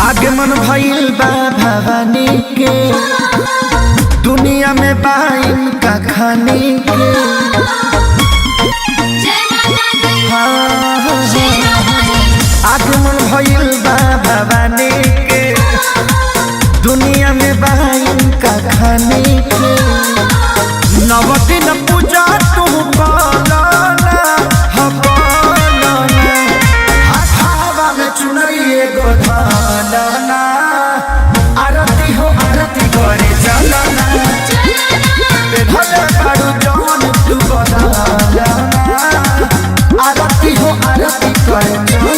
आगमन भइल बा भवानी के दुनिया में बाइन का खानी के आगमन भइल बा भवानी के दुनिया में बाइन का खानी के नव दिन पूजा तू पालना हवाना हाथावा में चुनरिए गोधाना आरती हो आरती करे चलना भले बारू जौन तू बदाना आरती हो आरती करे चलना।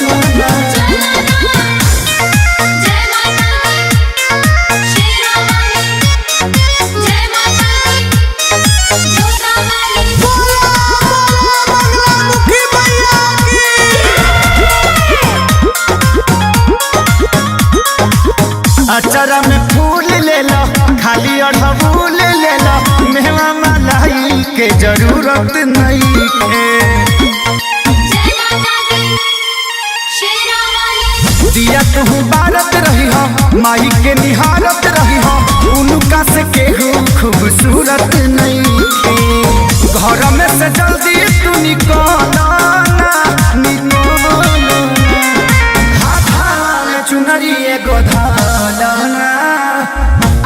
अचरा में फूल ले लो खाली अढ़बूल ले लो मेवा मलाई के जरूरत नहीं है। दिया तू बारत रही हो माई के निहारत रही हो उनका से केहू खूबसूरत नहीं है। घर में से जल्दी तू निकलना चुनरिए गोधाना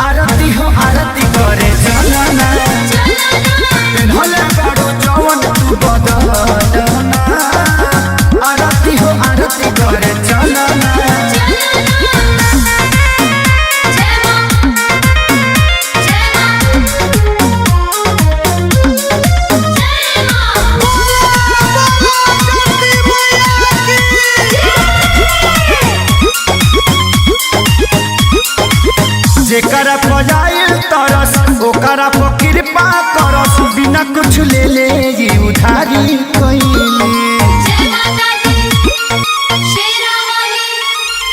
आरती हो आरती करे चलना भले बारू जौन तू बदलना आरती हो आरती करे चलना। जेकरा पजाइल तरस ओकरा पर कृपा करस बिना कुछ ले ले ये उधारी कइले।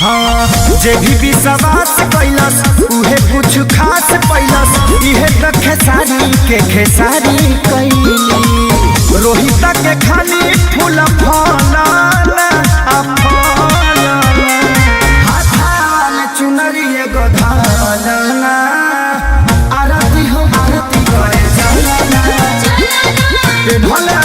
हाँ जे भी विश्वास कैलस उहे कुछ खास पैलस इहे त खेसारी के खेसारी कइले। रोहित के खाली फूल फलाना चुनरिए गोधाना आरती हो आरती करे चलना भले